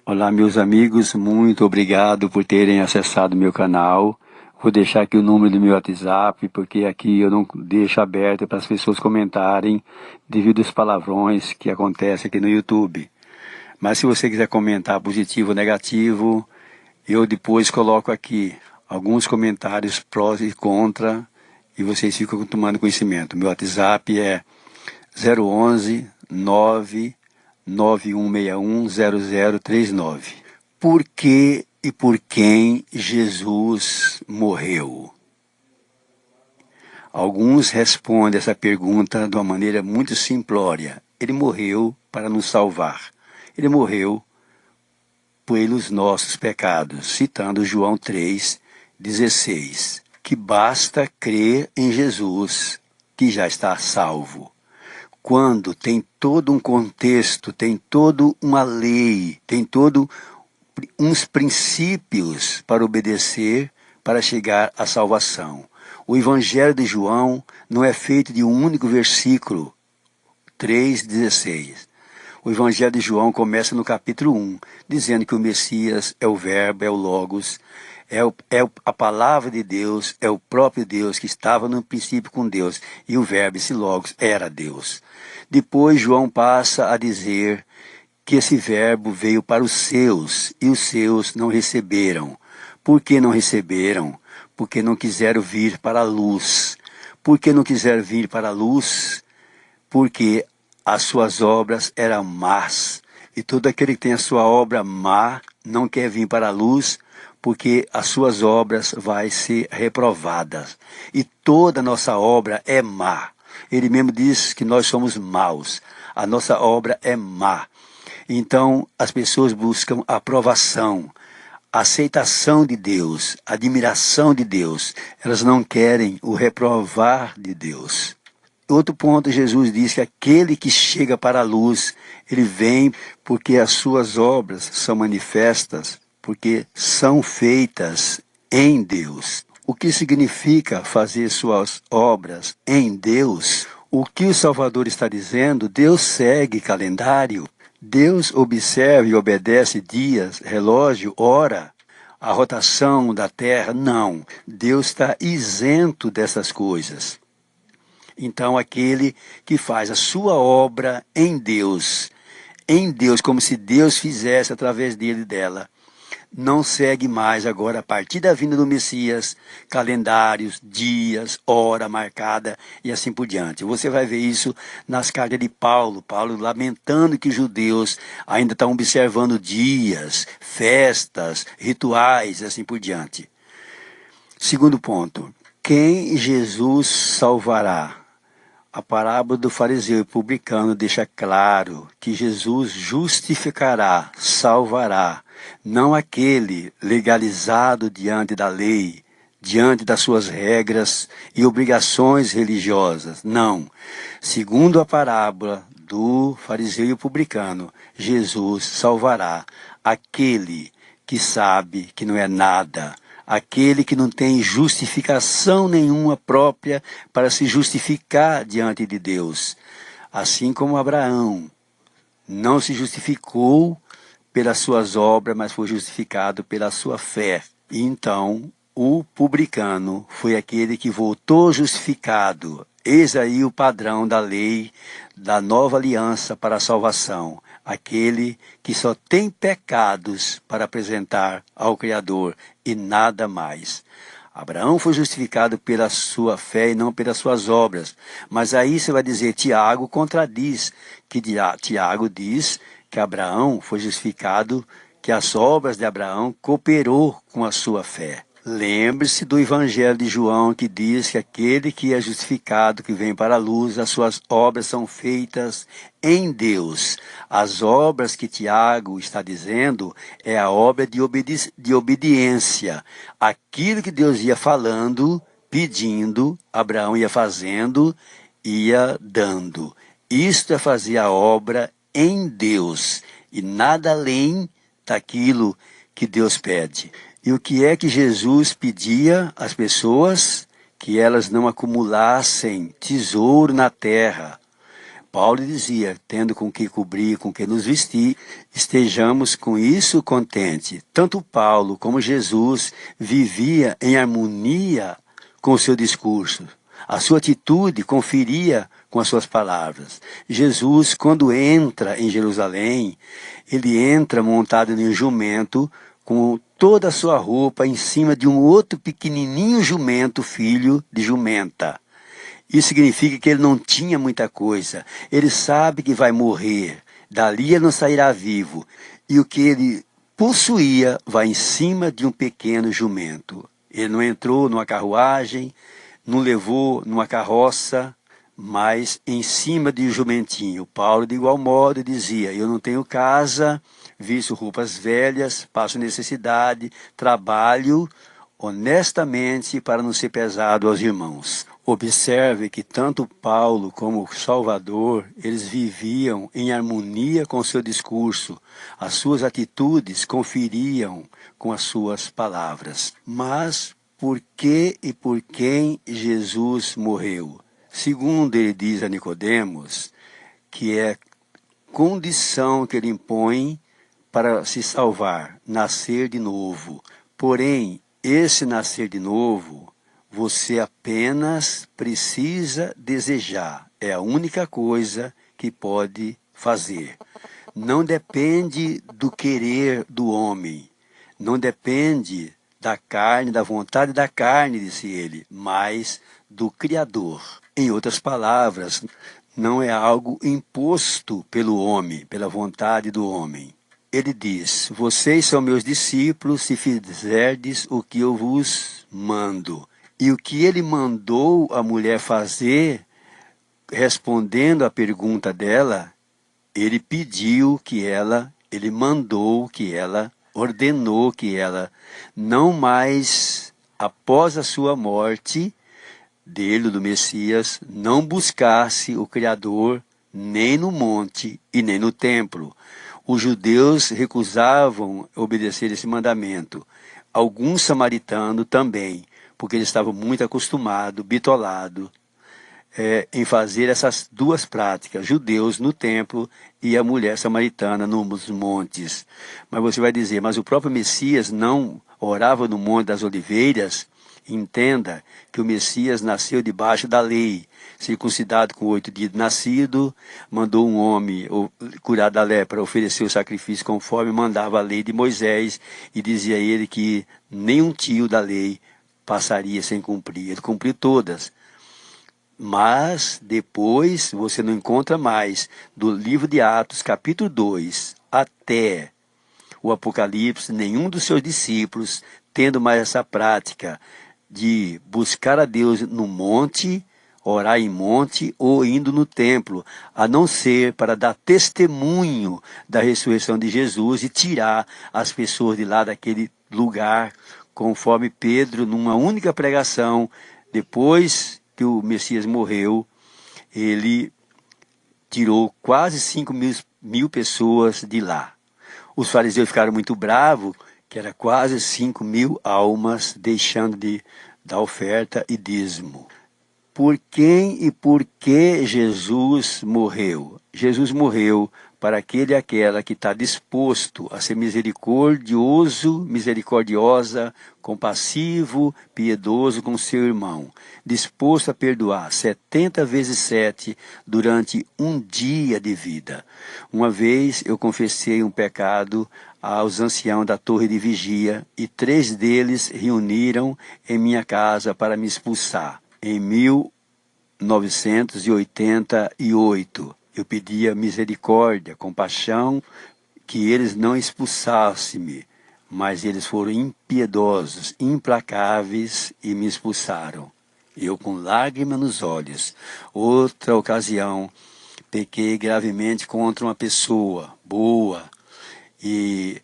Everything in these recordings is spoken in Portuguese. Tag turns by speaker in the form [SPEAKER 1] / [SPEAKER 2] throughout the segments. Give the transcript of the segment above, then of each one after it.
[SPEAKER 1] Olá, meus amigos, muito obrigado por terem acessado meu canal. Vou deixar aqui o número do meu WhatsApp, porque aqui eu não deixo aberto para as pessoas comentarem devido aos palavrões que acontecem aqui no YouTube. Mas se você quiser comentar positivo ou negativo, eu depois coloco aqui alguns comentários prós e contra e vocês ficam tomando conhecimento. Meu WhatsApp é 011 991610039. Por que e por quem Jesus morreu? Alguns respondem essa pergunta de uma maneira muito simplória. Ele morreu para nos salvar. Ele morreu pelos nossos pecados, citando João 3,16, que basta crer em Jesus, que já está salvo. Quando tem todo um contexto, tem toda uma lei, tem todo uns princípios para obedecer, para chegar à salvação. O Evangelho de João não é feito de um único versículo, 3,16. O Evangelho de João começa no capítulo 1, dizendo que o Messias é o Verbo, é o Logos, é a palavra de Deus, é o próprio Deus que estava no princípio com Deus, e o Verbo, esse Logos, era Deus. Depois João passa a dizer que esse Verbo veio para os seus, e os seus não receberam. Por que não receberam? Porque não quiseram vir para a luz. Por que não quiseram vir para a luz? Porque as suas obras eram más. E todo aquele que tem a sua obra má não quer vir para a luz, porque as suas obras vai ser reprovadas. E toda a nossa obra é má. Ele mesmo diz que nós somos maus. A nossa obra é má. Então, as pessoas buscam aprovação, aceitação de Deus, admiração de Deus. Elas não querem o reprovar de Deus. Outro ponto, Jesus diz que aquele que chega para a luz, ele vem porque as suas obras são manifestas, porque são feitas em Deus. O que significa fazer suas obras em Deus? O que o Salvador está dizendo? Deus segue calendário. Deus observa e obedece dias, relógio, hora, a rotação da terra. Não, Deus está isento dessas coisas. Então, aquele que faz a sua obra em Deus, como se Deus fizesse através dele e dela, não segue mais agora, a partir da vinda do Messias, calendários, dias, hora marcada e assim por diante. Você vai ver isso nas cartas de Paulo lamentando que os judeus ainda estão observando dias, festas, rituais e assim por diante. Segundo ponto, quem Jesus salvará? A parábola do fariseu e publicano deixa claro que Jesus justificará, salvará, não aquele legalizado diante da lei, diante das suas regras e obrigações religiosas. Não. Segundo a parábola do fariseu e publicano, Jesus salvará aquele que sabe que não é nada, aquele que não tem justificação nenhuma própria para se justificar diante de Deus. Assim como Abraão não se justificou pelas suas obras, mas foi justificado pela sua fé. E então, o publicano foi aquele que voltou justificado. Eis aí o padrão da lei, da nova aliança para a salvação. Aquele que só tem pecados para apresentar ao Criador e nada mais. Abraão foi justificado pela sua fé e não pelas suas obras. Mas aí você vai dizer, Tiago contradiz, que Tiago diz que Abraão foi justificado, que as obras de Abraão cooperou com a sua fé. Lembre-se do Evangelho de João, que diz que aquele que é justificado, que vem para a luz, as suas obras são feitas em Deus. As obras que Tiago está dizendo é a obra de obediência. Aquilo que Deus ia falando, pedindo, Abraão ia fazendo, ia dando. Isto é fazer a obra em Deus e nada além daquilo que Deus pede. E o que é que Jesus pedia às pessoas? Que elas não acumulassem tesouro na terra, Paulo dizia, tendo com que cobrir, com que nos vestir, estejamos com isso contente. Tanto Paulo como Jesus vivia em harmonia com o seu discurso. A sua atitude conferia com as suas palavras. Jesus, quando entra em Jerusalém, ele entra montado em um jumento, com toda a sua roupa em cima de um outro pequenininho jumento, filho de jumenta. Isso significa que ele não tinha muita coisa. Ele sabe que vai morrer. Dali ele não sairá vivo. E o que ele possuía vai em cima de um pequeno jumento. Ele não entrou numa carruagem, não levou numa carroça, mas em cima de um jumentinho. Paulo, de igual modo, dizia, eu não tenho casa, visto roupas velhas, passo necessidade, trabalho honestamente para não ser pesado aos irmãos. Observe que tanto Paulo como o Salvador, eles viviam em harmonia com o seu discurso. As suas atitudes conferiam com as suas palavras. Mas por que e por quem Jesus morreu? Segundo ele diz a Nicodemos, que é condição que ele impõe para se salvar, nascer de novo. Porém, esse nascer de novo, você apenas precisa desejar. É a única coisa que pode fazer. Não depende do querer do homem. Não depende da carne, da vontade da carne, disse ele, mas do Criador. Em outras palavras, não é algo imposto pelo homem, pela vontade do homem. Ele diz, vocês são meus discípulos se fizerdes o que eu vos mando. E o que ele mandou a mulher fazer, respondendo à pergunta dela, ele pediu que ela, ele mandou que ela, ordenou que ela, não mais após a sua morte, dele, do Messias, não buscasse o Criador nem no monte e nem no templo. Os judeus recusavam obedecer esse mandamento. Alguns samaritanos também, porque eles estavam muito acostumados, bitolados, em fazer essas duas práticas, judeus no templo e a mulher samaritana nos montes. Mas você vai dizer, mas o próprio Messias não orava no Monte das Oliveiras? Entenda que o Messias nasceu debaixo da lei, circuncidado com 8 dias de nascido, mandou um homem curado da lepra oferecer o sacrifício conforme mandava a lei de Moisés, e dizia ele que nenhum tio da lei passaria sem cumprir. Ele cumpriu todas. Mas depois você não encontra mais, do livro de Atos, capítulo 2, até o Apocalipse, nenhum dos seus discípulos tendo mais essa prática de buscar a Deus no monte, orar em monte ou indo no templo, a não ser para dar testemunho da ressurreição de Jesus e tirar as pessoas de lá daquele lugar, conforme Pedro, numa única pregação, depois que o Messias morreu, ele tirou quase 5.000 pessoas de lá. Os fariseus ficaram muito bravos, que era quase 5.000 almas deixando de dar oferta e dízimo. Por quem e por que Jesus morreu? Jesus morreu para aquele e aquela que está disposto a ser misericordioso, misericordiosa, compassivo, piedoso com seu irmão, disposto a perdoar 70 vezes 7 durante um dia de vida. Uma vez eu confessei um pecado aos anciãos da torre de vigia e 3 deles reuniram em minha casa para me expulsar. Em 1988, eu pedia misericórdia, compaixão, que eles não expulsassem-me, mas eles foram impiedosos, implacáveis e me expulsaram. Eu com lágrimas nos olhos. Outra ocasião, pequei gravemente contra uma pessoa boa e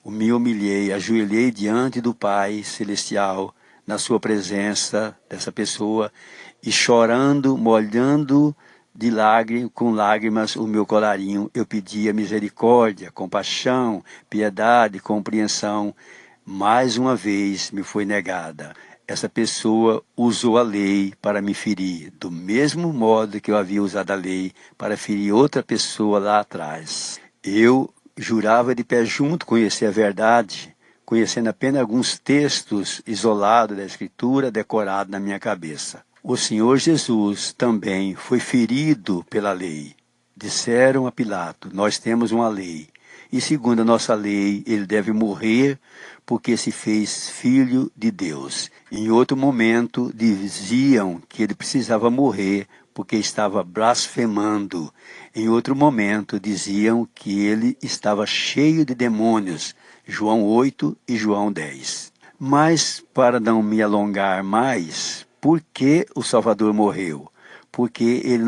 [SPEAKER 1] me humilhei, ajoelhei diante do Pai Celestial, na sua presença dessa pessoa, e chorando, molhando com lágrimas o meu colarinho, eu pedia misericórdia, compaixão, piedade, compreensão. Mais uma vez me foi negada. essa pessoa usou a lei para me ferir, do mesmo modo que eu havia usado a lei para ferir outra pessoa lá atrás. Eu jurava de pé junto conhecer a verdade, conhecendo apenas alguns textos isolados da Escritura decorados na minha cabeça. O Senhor Jesus também foi ferido pela lei. Disseram a Pilato: nós temos uma lei, e segundo a nossa lei, ele deve morrer porque se fez filho de Deus. Em outro momento, diziam que ele precisava morrer porque estava blasfemando. Em outro momento, diziam que ele estava cheio de demônios. João 8 e João 10. Mas, para não me alongar mais, por que o Salvador morreu? Porque ele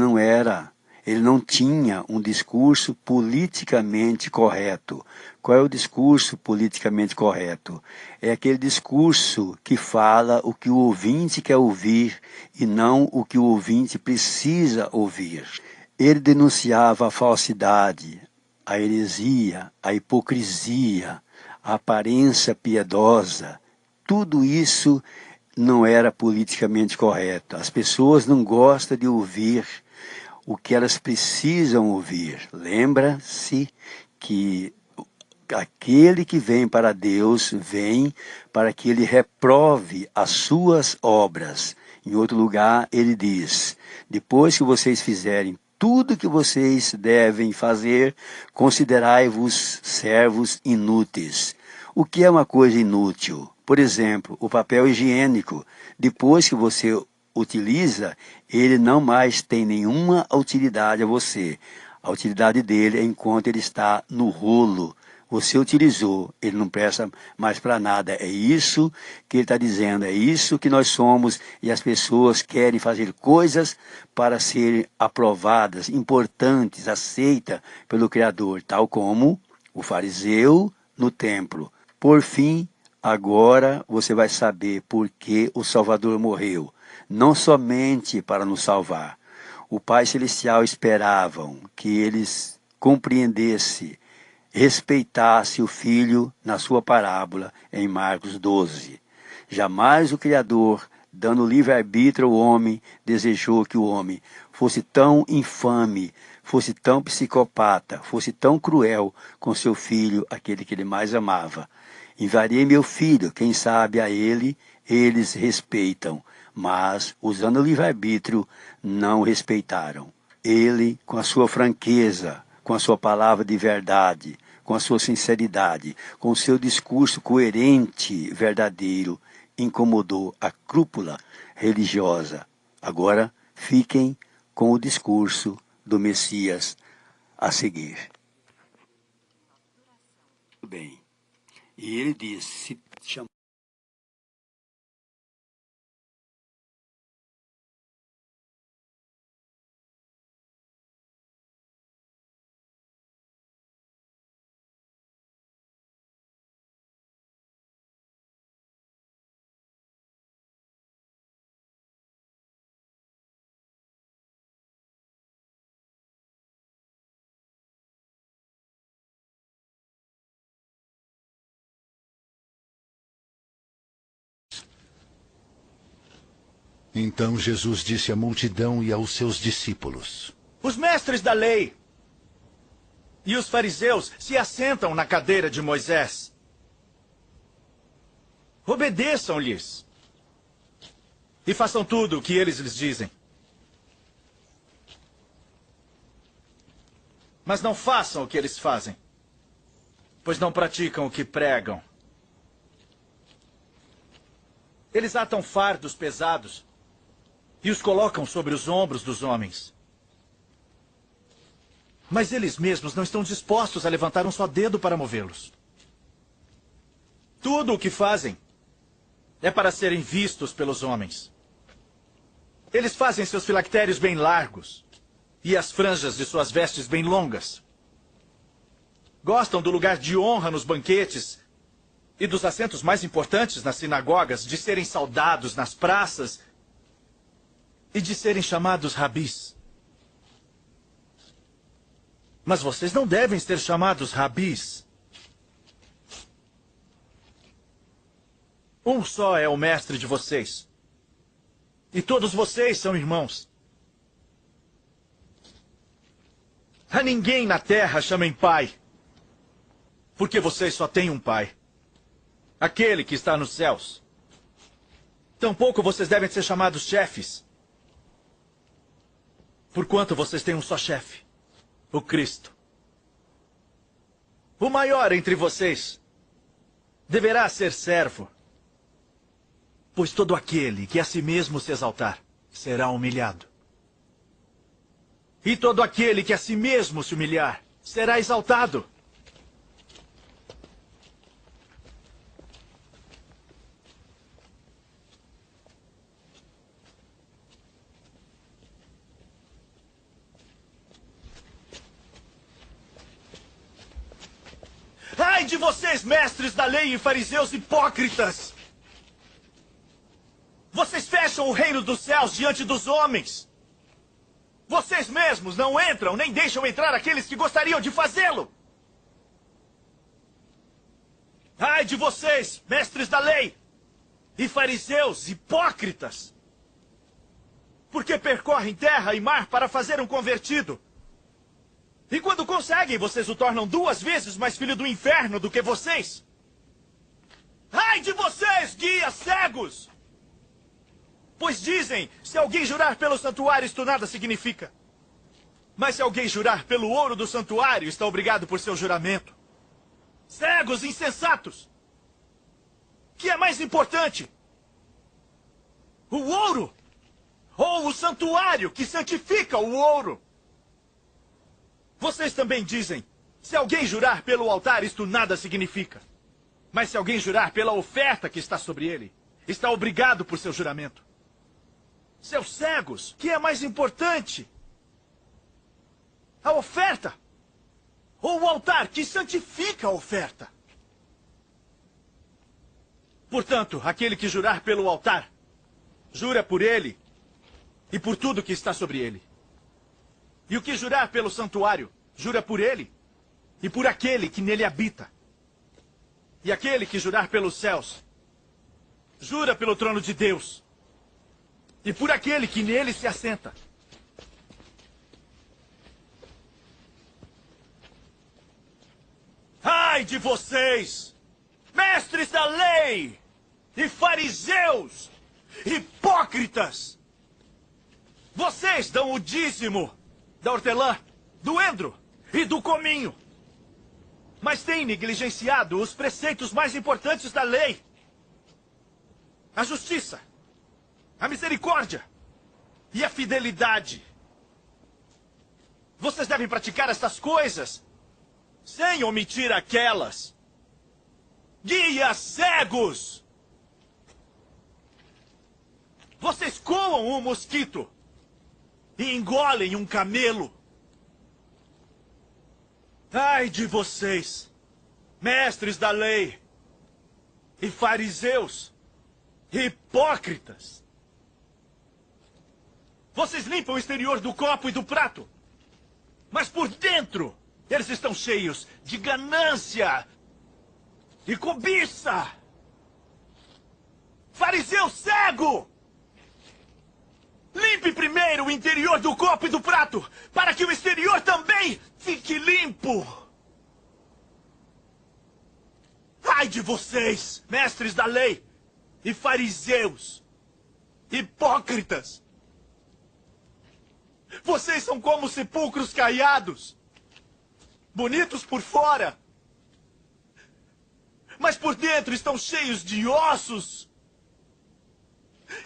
[SPEAKER 1] não tinha um discurso politicamente correto. Qual é o discurso politicamente correto? É aquele discurso que fala o que o ouvinte quer ouvir e não o que o ouvinte precisa ouvir. Ele denunciava a falsidade, a heresia, a hipocrisia, a aparência piedosa. Tudo isso não era politicamente correto. As pessoas não gostam de ouvir o que elas precisam ouvir. Lembra-se que aquele que vem para Deus vem para que ele reprove as suas obras. Em outro lugar, ele diz: depois que vocês fizerem tudo que vocês devem fazer, considerai-vos servos inúteis. O que é uma coisa inútil? Por exemplo, o papel higiênico. Depois que você utiliza, ele não mais tem nenhuma utilidade a você. A utilidade dele é enquanto ele está no rolo. Você utilizou, ele não presta mais para nada. É isso que ele está dizendo, é isso que nós somos, e as pessoas querem fazer coisas para serem aprovadas, importantes, aceitas pelo Criador, tal como o fariseu no templo. Por fim, agora você vai saber por que o Salvador morreu. Não somente para nos salvar. O Pai Celestial esperava que eles compreendessem, respeitasse o Filho na sua parábola em Marcos 12. Jamais o Criador, dando livre-arbítrio ao homem, desejou que o homem fosse tão infame, fosse tão psicopata, fosse tão cruel com seu filho, aquele que ele mais amava. Enviarei meu filho, quem sabe a ele, eles respeitam, mas, usando o livre-arbítrio, não respeitaram. Ele, com a sua franqueza, com a sua palavra de verdade, com a sua sinceridade, com o seu discurso coerente, verdadeiro, incomodou a cúpula religiosa. Agora, fiquem com o discurso do Messias a seguir. Bem, e ele disse,
[SPEAKER 2] Então Jesus disse à multidão e aos seus discípulos:
[SPEAKER 3] Os mestres da lei e os fariseus se assentam na cadeira de Moisés. Obedeçam-lhes e façam tudo o que eles lhes dizem. Mas não façam o que eles fazem, pois não praticam o que pregam. Eles atam fardos pesados e os colocam sobre os ombros dos homens. Mas eles mesmos não estão dispostos a levantar um só dedo para movê-los. Tudo o que fazem é para serem vistos pelos homens. Eles fazem seus filactérios bem largos e as franjas de suas vestes bem longas. Gostam do lugar de honra nos banquetes e dos assentos mais importantes nas sinagogas, de serem saudados nas praças e de serem chamados rabis. Mas vocês não devem ser chamados rabis. Um só é o mestre de vocês. E todos vocês são irmãos. A ninguém na terra chamem pai, porque vocês só têm um pai, aquele que está nos céus. Tampouco vocês devem ser chamados chefes, porquanto vocês têm um só chefe, o Cristo. O maior entre vocês deverá ser servo, pois todo aquele que a si mesmo se exaltar será humilhado. E todo aquele que a si mesmo se humilhar será exaltado. Ai de vocês, mestres da lei e fariseus hipócritas! Vocês fecham o reino dos céus diante dos homens. Vocês mesmos não entram, nem deixam entrar aqueles que gostariam de fazê-lo. Ai de vocês, mestres da lei e fariseus hipócritas! Porque percorrem terra e mar para fazer um convertido. E quando conseguem, vocês o tornam 2 vezes mais filho do inferno do que vocês. Ai de vocês, guias cegos! Pois dizem, se alguém jurar pelo santuário, isto nada significa. Mas se alguém jurar pelo ouro do santuário, está obrigado por seu juramento. Cegos insensatos! Que é mais importante? O ouro? Ou o santuário que santifica o ouro? Vocês também dizem, se alguém jurar pelo altar, isto nada significa. Mas se alguém jurar pela oferta que está sobre ele, está obrigado por seu juramento. Seus cegos, que é mais importante? A oferta? Ou o altar que santifica a oferta? Portanto, aquele que jurar pelo altar, jura por ele e por tudo que está sobre ele. E o que jurar pelo santuário, jura por ele e por aquele que nele habita. E aquele que jurar pelos céus, jura pelo trono de Deus e por aquele que nele se assenta. Ai de vocês, mestres da lei e fariseus, hipócritas! Vocês dão o dízimo da hortelã, do endro e do cominho, mas têm negligenciado os preceitos mais importantes da lei: a justiça, a misericórdia e a fidelidade. Vocês devem praticar estas coisas sem omitir aquelas. Guias cegos! Vocês coam um mosquito e engolem um camelo. Ai de vocês, mestres da lei e fariseus, hipócritas! Vocês limpam o exterior do copo e do prato, mas por dentro eles estão cheios de ganância e cobiça. Fariseu cego! Limpe primeiro o interior do copo e do prato, para que o exterior também fique limpo. Ai de vocês, mestres da lei e fariseus, hipócritas! Vocês são como sepulcros caiados, bonitos por fora, mas por dentro estão cheios de ossos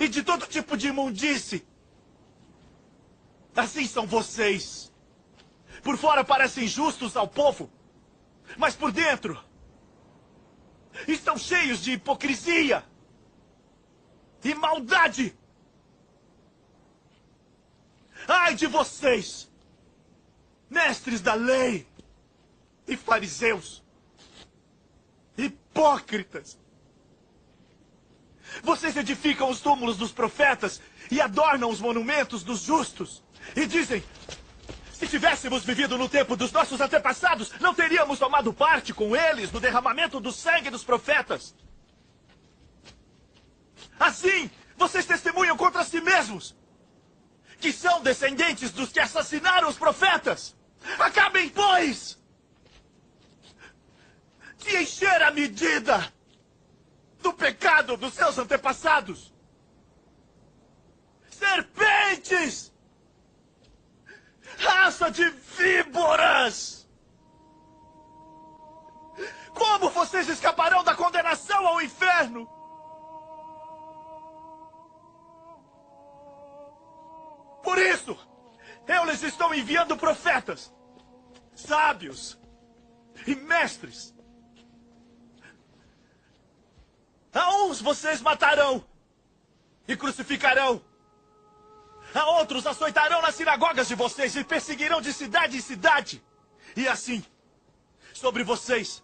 [SPEAKER 3] e de todo tipo de imundície. Assim são vocês. Por fora parecem justos ao povo, mas por dentro estão cheios de hipocrisia e maldade. Ai de vocês, mestres da lei e fariseus, hipócritas! Vocês edificam os túmulos dos profetas e adornam os monumentos dos justos. E dizem, se tivéssemos vivido no tempo dos nossos antepassados, não teríamos tomado parte com eles no derramamento do sangue dos profetas. Assim, vocês testemunham contra si mesmos, que são descendentes dos que assassinaram os profetas. Acabem, pois, de encher a medida do pecado dos seus antepassados. Serpentes! Raça de víboras! Como vocês escaparão da condenação ao inferno? Por isso, eu lhes estou enviando profetas, sábios e mestres. A uns vocês matarão e crucificarão. A outros açoitarão nas sinagogas de vocês e perseguirão de cidade em cidade. E assim, sobre vocês,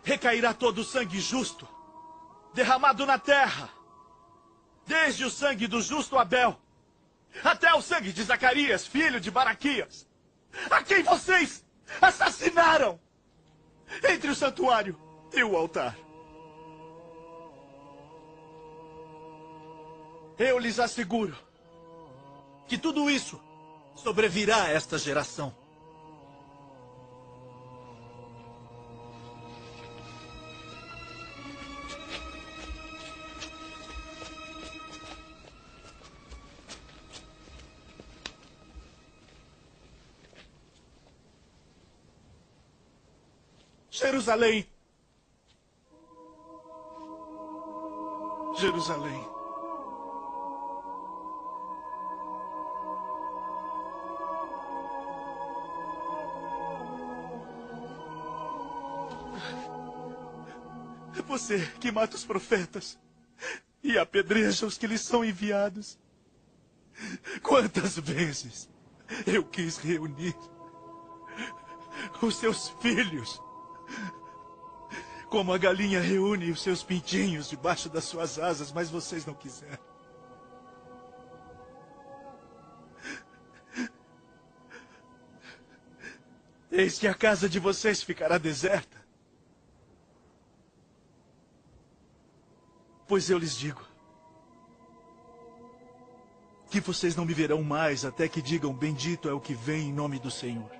[SPEAKER 3] recairá todo o sangue justo, derramado na terra. Desde o sangue do justo Abel, até o sangue de Zacarias, filho de Baraquias, a quem vocês assassinaram entre o santuário e o altar. Eu lhes asseguro que tudo isso sobrevirá a esta geração. Jerusalém! Jerusalém! Você que mata os profetas e apedreja os que lhes são enviados. Quantas vezes eu quis reunir os seus filhos, como a galinha reúne os seus pintinhos debaixo das suas asas, mas vocês não quiseram. Eis que a casa de vocês ficará deserta. Pois eu lhes digo que vocês não me verão mais até que digam: bendito é o que vem em nome do Senhor.